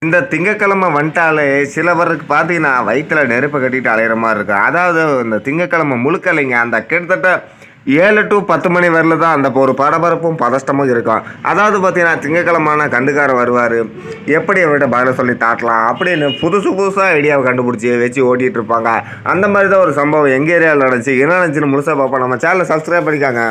இந்த திங்கட்கிழமை வந்துட்டாலே சிலவருக்கு பார்த்தீங்கன்னா வயிற்றில் நெருப்பு கட்டிட்டு அலையிற மாதிரி இருக்கும். அதாவது இந்த திங்கட்கிழமை முழுக்க இல்லைங்க, அந்த கிட்டத்தட்ட 7 to 10 மணி வரல தான் அந்த ஒரு பரபரப்பும் பதஷ்டமும் இருக்கும். அதாவது பார்த்தீங்கன்னா திங்கட்கிழமான கண்டுக்காரன் வருவார், எப்படி அவர்கிட்ட பதில சொல்லி தாட்டலாம் அப்படின்னு புதுசு புதுசாக ஐடியாவை கண்டுபிடிச்சி வச்சு ஓட்டிகிட்டு இருப்பாங்க. அந்த மாதிரி தான் ஒரு சம்பவம் எங்கள் ஏரியாவில் நடந்துச்சு. என்ன நடந்துச்சுன்னு முழுசாக பார்ப்போம். நம்ம சேனலை சப்ஸ்கிரைப் பண்ணிக்காங்க.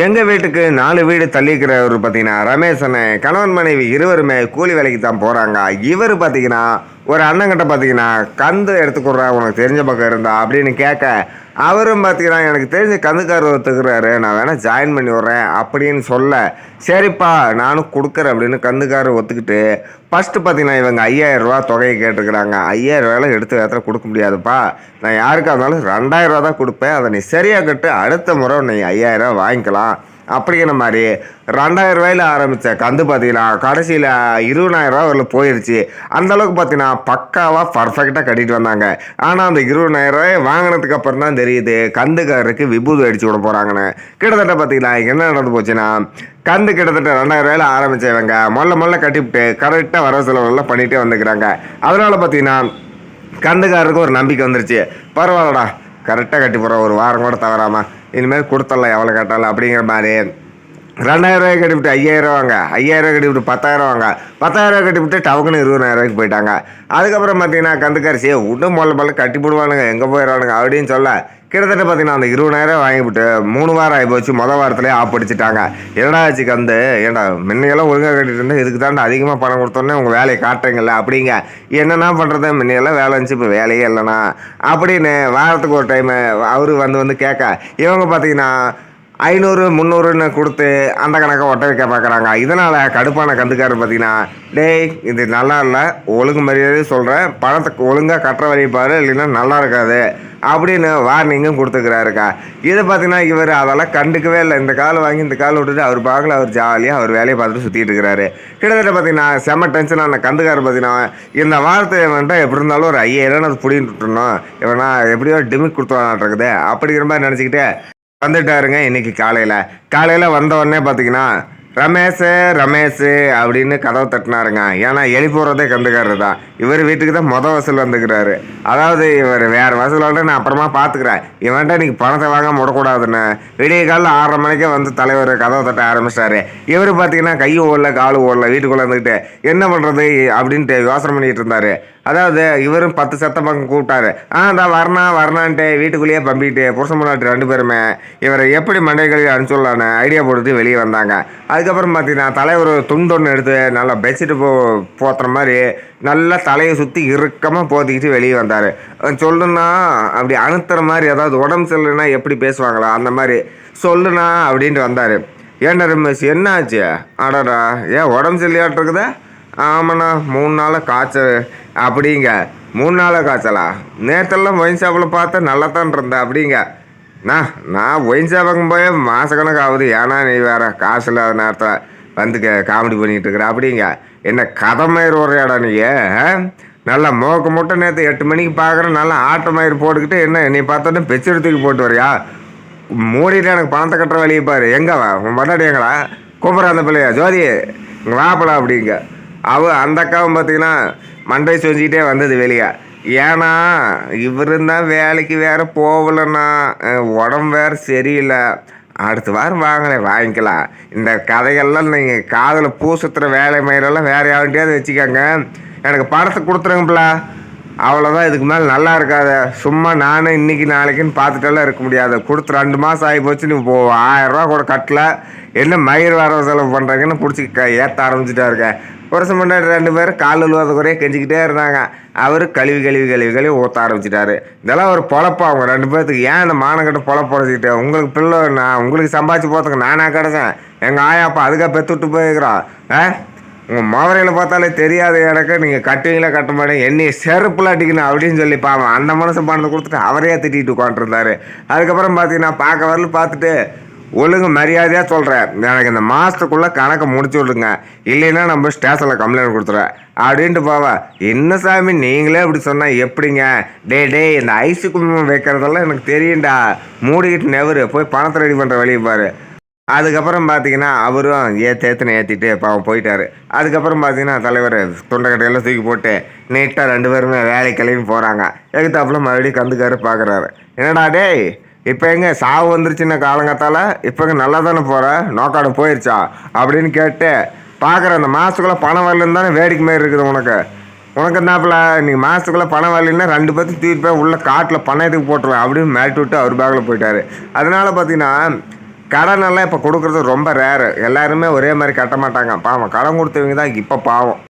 எங்கள் வீட்டுக்கு 4 வீடு தள்ளிக்கிறவர் பார்த்தீங்கன்னா ரமேஷனை கணவன் மனைவி இருவருமே கூலி வேலைக்கு தான் போகிறாங்க. இவர் பார்த்தீங்கன்னா ஒரு அண்ணங்கிட்ட பார்த்தீங்கன்னா கந்து எடுத்துக்கிறா உனக்கு தெரிஞ்ச பக்கம் இருந்தா அப்படின்னு கேட்க, அவரும் பார்த்தீங்கன்னா எனக்கு தெரிஞ்ச கந்துக்காரர் ஒத்துக்கிறாரு, நான் வேணால் ஜாயின் பண்ணி விட்றேன் அப்படின்னு சொல்ல, சரிப்பா நானும் கொடுக்குறேன் அப்படின்னு கந்துக்காரர் ஒத்துக்கிட்டு ஃபஸ்ட்டு பார்த்தீங்கன்னா இவங்க 5000 ரூபா தொகையை கேட்டுருக்குறாங்க. 5000 எடுத்து இடத்துல கொடுக்க முடியாதுப்பா, நான் யாருக்காக இருந்தாலும் 2000 தான் கொடுப்பேன், அதை நீ சரியாக கட்டு, அடுத்த முறை நீ 5000 வாங்கிக்கலாம் அப்படிங்கிற மாதிரி 2000 ஆரம்பித்த கந்து பார்த்தீங்கன்னா கடைசியில் 20000 வரல போயிடுச்சு. அந்தளவுக்கு பார்த்தீங்கன்னா பக்காவாக பர்ஃபெக்டாக கட்டிட்டு வந்தாங்க. ஆனால் அந்த 20000 வாங்கினதுக்கு அப்புறம் தான் தெரியுது கந்துக்காரருக்கு விபூதி அடிச்சு விட போகிறாங்கன்னு. கிட்டத்தட்ட பார்த்தீங்கன்னா என்ன நடந்து போச்சுன்னா, கந்து கிட்டத்தட்ட 2000 ஆரம்பித்தவங்க முதல்ல கட்டிவிட்டு கரெக்டாக வர செலவெல்லாம் பண்ணிகிட்டே வந்துக்கிறாங்க. அதனால் பார்த்தீங்கன்னா கந்துக்காரருக்கு ஒரு நம்பிக்கை வந்துருச்சு, பரவாயில்லடா கரெக்டாக கட்டி போகிறோம், ஒரு வாரம் கூட தவறாமல் இனிமேல் கொடுத்துடலாம் எவ்வளோ கேட்டாலும் அப்படிங்கிற மாதிரி 2000 கட்டிவிட்டு 5000 வாங்க, 5000 கட்டிவிட்டு 10000 வாங்க, 10000 கட்டிவிட்டு டவுக்குன்னு 20000 போயிட்டாங்க. அதுக்கப்புறம் பார்த்தீங்கன்னா கந்துக்காரிசியை விட்டு முதல்ல கட்டி போடுவானுங்க, எங்கே போயிடுவானுங்க அப்படின்னு சொல்ல கிட்டத்தட்ட பார்த்தீங்கன்னா அந்த 20000 வாங்கிவிட்டு 3 வாரம் ஆகி போச்சு. வாரத்துலேயே ஆப் அடிச்சுட்டாங்க. என்னடா ஆச்சு கந்து, ஏன்டா முன்னையெல்லாம் ஒழுங்காக கட்டிட்டு இருந்தேன், இதுக்கு தாண்டா அதிகமாக பணம் கொடுத்தோன்னே உங்கள் வேலையை காட்டுறீங்கல்ல அப்படிங்க. என்னென்னா பண்ணுறது, முன்னையெல்லாம் வேலை இருந்துச்சு இப்போ வேலையே இல்லைண்ணா அப்படின்னு வாரத்துக்கு ஒரு டைமு அவரு வந்து கேட்க, இவங்க பார்த்தீங்கன்னா 500 300ன்னு கொடுத்து அந்த கணக்கை ஒட்ட வைக்க பார்க்குறாங்க. இதனால் கடுப்பான கந்துக்காரர் பார்த்தீங்கன்னா, டேய் இது நல்லா இல்லை, ஒழுங்கு மரியாதை சொல்கிறேன், பணத்தை ஒழுங்காக கட்டுற வழி பாரு, இல்லைன்னா நல்லா இருக்காது அப்படின்னு வார்னிங்கும் கொடுத்துக்கிறாருக்கா. இதை பார்த்தீங்கன்னா இவர் அதெல்லாம் கண்டுக்கவே இல்லை. இந்த கால் வாங்கி இந்த கால் விட்டுட்டு அவர் பார்க்கல, அவர் ஜாலியாக அவர் வேலையை பார்த்துட்டு சுற்றிட்டு இருக்கிறாரு. கிட்டத்தட்ட பார்த்தீங்கன்னா செம்ம டென்ஷனான கந்துக்காரர் பார்த்தீங்கன்னா இந்த வாரத்தை வந்துட்டு எப்படி இருந்தாலும் ஒரு 5000 அது பிடிங்கிட்டு விட்டுருணும், இவனா எப்படியோ டிமிக் கொடுத்துருக்குது அப்படிங்கிற மாதிரி நினச்சிக்கிட்டு வந்துட்டாருங்க. இன்னைக்கு காலையில் வந்த உடனே பார்த்தீங்கன்னா ரமேஷ் அப்படின்னு கதவை தட்டினாருங்க. ஏன்னா எழுப்பி போகிறதே கந்துக்காரர் தான். இவர் வீட்டுக்கு தான் வசூல் வந்துக்கிறாரு. அதாவது இவர் வேறு வசூலோட நான் அப்புறமா பார்த்துக்கிறேன், இவன்ட்ட இன்னைக்கு பணத்தை வாங்க முடக்கூடாதுன்னு விடிய காலில் 6:30 மணிக்கே வந்து தலைவர் கதவை தட்ட ஆரம்பிச்சிட்டாரு. இவர் பார்த்தீங்கன்னா கையும் ஓடல காலும் ஓடல, வீட்டுக்குள்ளே வந்துக்கிட்டு என்ன பண்ணுறது அப்படின்ட்டு யோசனை பண்ணிகிட்டு இருந்தார். அதாவது இவரும் 10 சத்த பக்கம் கூப்பிட்டாரு. தான் வரணான்ட்டு வீட்டுக்குள்ளேயே பம்பிட்டு புருஷன் முன்னாடி 2 பேருமே இவரை எப்படி மண்டை கழுவி அனுப்பிச்சுடலான்னு ஐடியா போட்டு வெளியே வந்தாங்க. அதுக்கப்புறம் பார்த்தீங்கன்னா தலைவர் துண்டொன்று எடுத்து நல்லா பெட்ஷீட்டு போத்துற மாதிரி நல்லா தலையை சுற்றி இறுக்கமாக போத்திக்கிட்டு வெளியே வந்தார். சொல்லுன்னா அப்படி அனுத்துற மாதிரி, அதாவது உடம்பு சரியில்லைன்னா எப்படி பேசுவாங்களா அந்த மாதிரி சொல்லுண்ணா அப்படின்ட்டு வந்தார். ஏன்டா ரமேஷ் என்ன ஆச்சு? அடடா ஏன் உடம்பு சரியில்லையாட்டு இருக்குதா? ஆமாண்ணா 3 நாளாக காய்ச்சல் அப்படிங்க. 3 நாளாக காய்ச்சலா? நேற்றெல்லாம் ஒயின் ஷாப்பில் பார்த்தா நல்லா தான் இருந்தேன் அப்படிங்க. நான் ஒயின் ஷாப்புக்கும் போய் மாதக்கணக்கு ஆகுது, ஏன்னா நீ வேறு காசு இல்லாத நேரத்தில் வந்து காமெடி பண்ணிகிட்டு இருக்கிற அப்படிங்க. என்ன கதை மயிர் வர்றியாடா நீ? நல்லா மோக்க முட்டை நேற்று 8 மணிக்கு பார்க்குறேன், நல்லா ஆட்ட மயிர் போட்டுக்கிட்டு என்ன நீ பார்த்தோன்னே பெச்செடுத்துக்கு போட்டு வரியா? மூடிட்டு எனக்கு பணத்தை கட்டுற வழியை பாரு. எங்கவா உன் மதாடி எங்களா கூப்பிட்ற அந்த பிள்ளையா ஜோதி இங்கே வாப்பலா அப்படிங்க. அந்த அக்காவும் பார்த்தீங்கன்னா மண்டை செஞ்சுக்கிட்டே வந்தது வெளியே. ஏன்னா இவர் தான் வேலைக்கு வேறு போகலன்னா, உடம்பு வேறு சரியில்லை, அடுத்த வாரம் வாங்கிக்கலாம். இந்த கதைகள்லாம் நீங்கள் காதில் பூ சுற்றுற வேலை மயிரெல்லாம் வேறு யார்கிட்டையாவது வச்சுக்கோங்க, எனக்கு பணத்தை கொடுத்துருங்கப்பா, அவ்வளோதான். இதுக்கு மேலே நல்லா இருக்காது. சும்மா நானும் இன்றைக்கி நாளைக்குன்னு பார்த்துட்டெல்லாம் இருக்க முடியாது. கொடுத்து 2 மாதம் ஆகி போச்சு, நீ 1000 ரூபா கூட கட்டல, என்ன மயிர் வர செலவு பண்ணுறாங்கன்னு பிடிச்சி ஏற்ற ஆரம்பிச்சுட்டா இருக்க. வருஷம் முன்னாடி 2 பேரும் கால் உழுவாத குறைய கெஞ்சிக்கிட்டே இருந்தாங்க. அவர் கழுவி ஊற்ற ஆரம்பிச்சிட்டாரு. இதெல்லாம் ஒரு பொழப்பா அவங்க 2 பேர்த்துக்கு? ஏன் இந்த மானக்கட்ட பொழப்பு பொழைச்சிக்கிட்டு? உங்களுக்கு பிள்ளை நான் உங்களுக்கு சம்பாதிச்சு போகிறதுக்கு நானாக கிடச்சேன்? எங்கள் ஆயாப்பா அதுக்காக பெற்றுவிட்டு போயிருக்கிறோம். உங்கள் மவரையில் பார்த்தாலே தெரியாது எனக்கு, நீங்கள் கட்டுவீங்களா கட்ட மாட்டேங்க, என்னையை செருப்புல அடிக்கணும் அப்படின்னு சொல்லி பாவம் அந்த மனுஷன் பணத்தை கொடுத்துட்டு அவரையே திட்டிகிட்டு உட்காந்துருந்தாரு. அதுக்கப்புறம் பார்த்தீங்கன்னா பார்க்க வரல பார்த்துட்டு ஒழுங்கு மரியாதையாக சொல்கிறேன், எனக்கு இந்த மாதத்துக்குள்ளே கணக்கை முடிச்சு விடுங்க, இல்லைன்னா நம்ம ஸ்டேஷனில் கம்ப்ளைண்ட் கொடுத்துறேன் அப்படின்ட்டு போவா. என்ன சாமி நீங்களே அப்படி சொன்னால் எப்படிங்க? டே இந்த ஐஸு குங்குமம் வைக்கிறதெல்லாம் எனக்கு தெரியும்டா, மூடிக்கிட்டு நெவரு போய் பணத்தை ரெடி பண்ணுற வழியை பாரு. அதுக்கப்புறம் பார்த்தீங்கன்னா, அவரும் ஏத்துன்னு ஏத்திட்டு பாவம் போயிட்டாரு. அதுக்கப்புறம் பார்த்தீங்கன்னா, தலைவர் துண்டக்கட்டையெல்லாம் தூக்கி போட்டு, நீட்டா 2 பேருமே வேலைக்கு கிளம்பி போறாங்க. எதுத்தாப்புல மறுபடியும் கந்துக்காரு பார்க்குறாரு. "என்னடா டேய்! இப்ப எங்க சாவு வந்துருச்சுன்ன காலங்காத்தால? இப்ப எங்க நல்லா தானே போற? நோக்காடு போயிருச்சா?" அப்படின்னு கேட்டு பார்க்குறேன். அந்த மாசத்துக்குள்ள பணம் வரலன்னு தானே வேடிக்கை மாரி இருக்குது உனக்கு. உனக்கு என்னாப்புல நீ மாசத்துக்குள்ள பணம் வரலைன்னா 2 பேத்தையும் தூக்கிட்டு போய் உள்ள காட்டுல பண்ணையத்துக்கு போட்டுருவேன் அப்படின்னு மிரட்டி விட்டு அவர் பேக்ல போயிட்டாரு. அதனால பார்த்தீங்கன்னா, கடனெல்லாம் இப்ப குடுக்குறது ரொம்ப ரேரு. எல்லாருமே ஒரே மாரி கட்ட மாட்டாங்க. பாவம் கடன் குடுத்தவங்க தான் இப்ப பாவம்.